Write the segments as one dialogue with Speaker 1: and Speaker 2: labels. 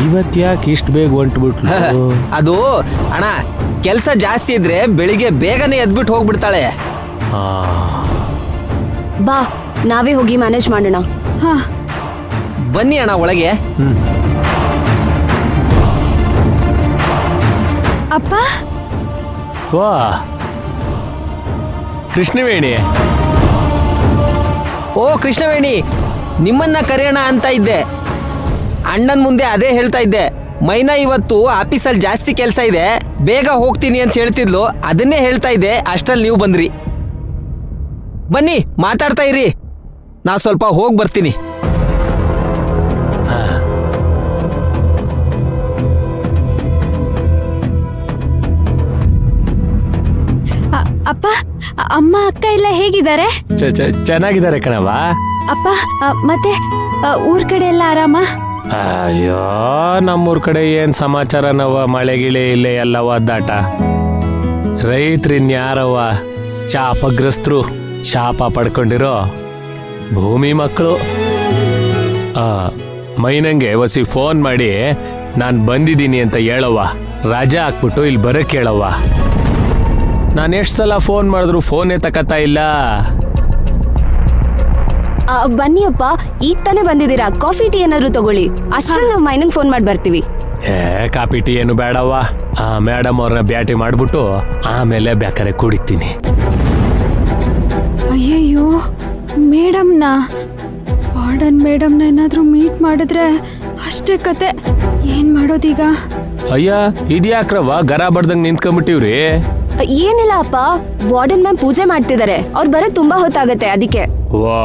Speaker 1: ಇವತ್ತು ಯಾಕೆ ಇಷ್ಟು ಬೇಗ ಹೊಂಟ್ಬಿಟ್ಲು?
Speaker 2: ಅದು ಅಣ್ಣ ಕೆಲಸ ಜಾಸ್ತಿ ಇದ್ರೆ ಬೆಳಿಗ್ಗೆ ಬೇಗನೆ ಎದ್ಬಿಟ್ಟು ಹೋಗ್ಬಿಡ್ತಾಳೆ.
Speaker 3: ಬಾ ನಾವೇ ಹೋಗಿ ಮ್ಯಾನೇಜ್ ಮಾಡೋಣ.
Speaker 2: ಬನ್ನಿ ಅಣ್ಣ ಒಳಗೆ.
Speaker 3: ಅಪ್ಪ
Speaker 1: ವಾ ಕೃಷ್ಣವೇಣಿ.
Speaker 2: ಓ ಕೃಷ್ಣವೇಣಿ, ನಿಮ್ಮನ್ನ ಕರೆಯೋಣ ಅಂತ ಇದ್ದೆ. ಅಣ್ಣನ್ ಮುಂದೆ ಅದೇ ಹೇಳ್ತಾ ಇದ್ದೆ. ಮೈನಾ ಇವತ್ತು ಆಫೀಸಲ್ಲಿ ಜಾಸ್ತಿ ಕೆಲಸ ಇದೆ, ಬೇಗ ಹೋಗ್ತೀನಿ ಅಂತ ಹೇಳ್ತಿದ್ಲು. ಅದನ್ನೇ ಹೇಳ್ತಾ ಇದ್ದೆ, ಅಷ್ಟ್ರಲ್ಲಿ ನೀವು ಬಂದ್ರಿ. ಬನ್ನಿ ಮಾತಾಡ್ತಾ ಇರಿ, ನಾ ಸ್ವಲ್ಪ ಹೋಗಿ ಬರ್ತೀನಿ.
Speaker 3: ಅಪ್ಪ ಅಮ್ಮ ಅಕ್ಕ ಎಲ್ಲ ಹೇಗಿದ್ದಾರೆ?
Speaker 1: ಚೆನ್ನಾಗಿದ್ದಾರೆ ಕಣವ.
Speaker 3: ಅಪ್ಪ ಮತ್ತೆ ಊರ್ ಕಡೆ ಎಲ್ಲ ಆರಾಮ?
Speaker 1: ಅಯ್ಯೋ ನಮ್ಮೂರ್ ಕಡೆ ಏನ್ ಸಮಾಚಾರ ನವ, ಮಳೆ ಗಿಳೆ ಇಲ್ಲೇ ಎಲ್ಲ ಒದ್ದಾಟ. ರೈತರಿನ್ಯಾರವ ಶಾಪಗ್ರಸ್ತರು, ಶಾಪ ಪಡ್ಕೊಂಡಿರೋ ಭೂಮಿ ಮಕ್ಕಳು. ಮೈನಂಗೆ ಒಸಿ ಫೋನ್ ಮಾಡಿ ನಾನು ಬಂದಿದ್ದೀನಿ ಅಂತ ಹೇಳವ್ವ, ರಜಾ ಹಾಕ್ಬಿಟ್ಟು ಇಲ್ಲಿ ಬರಕ್ಕೆ ಹೇಳವ್ವ. ನಾನು ಎಷ್ಟು ಸಲ ಫೋನ್ ಮಾಡಿದ್ರು ಫೋನೇ ತಕತಾ ಇಲ್ಲ.
Speaker 3: ಬನ್ನಿ ಅಪ್ಪ, ಈಗ ತಾನೇ ಬಂದಿದ್ದೀರಾ, ಕಾಫಿ ಟೀ ಏನಾದ್ರು ತಗೊಳ್ಳಿ. ಅಷ್ಟ್ರಲ್ಲಿ ನಾವು ಮೈನಂಗ್ ಫೋನ್ ಮಾಡಿ ಬರ್ತೀವಿ.
Speaker 1: ಕಾಫಿ ಟೀ ಏನು ಬೇಡವ್ವ, ಮೇಡಮ್ ಅವ್ರನ್ನ ಬ್ಯಾಟಿ ಮಾಡ್ಬಿಟ್ಟು ಆಮೇಲೆ ಬೇಕಾರೆ ಕುಡಿತೀನಿ.
Speaker 4: ಅಯ್ಯಯ್ಯೋ ಮೇಡಮ್ನ, ವಾರ್ಡನ್ ಮೇಡಮ್ನ ಏನಾದ್ರೂ ಮೀಟ್ ಮಾಡಿದ್ರೆ ಅಷ್ಟೇ ಕತೆ. ಏನ್ ಮಾಡೋದೀಗ?
Speaker 1: ಅಯ್ಯ ಇದ್ಯಾಕ್ರವ್ವ ಗರ ಬಡ್ದಂಗ್ ನಿಂತ್ಕೊಂಡ್ಬಿಟ್ಟಿವ್ರಿ?
Speaker 3: ಏನಿಲ್ಲ ಅಪ್ಪ, ವಾರ್ಡನ್ ಮ್ಯಾಮ್ ಪೂಜೆ ಮಾಡ್ತಿದ್ದಾರೆ, ಅವ್ರು ಬರೋದ್ ತುಂಬಾ ಹೊತ್ತಾಗತ್ತೆ ಅದಕ್ಕೆ.
Speaker 1: ವಾ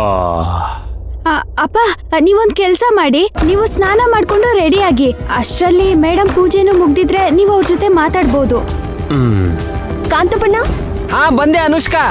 Speaker 4: ಅಪ್ಪ ನೀವೊಂದ್ ಕೆಲ್ಸ ಮಾಡಿ, ನೀವು ಸ್ನಾನ ಮಾಡ್ಕೊಂಡು ರೆಡಿ ಆಗಿ. ಅಷ್ಟ್ರಲ್ಲಿ ಮೇಡಮ್ ಪೂಜೆನೂ ಮುಗ್ದಿದ್ರೆ ನೀವು ಅವ್ರ ಜೊತೆ ಮಾತಾಡ್ಬೋದು.
Speaker 3: ಕಾಂತಪ್ಪಣ್ಣ.
Speaker 2: ಬಂದೆ ಅನುಷ್ಕಾ.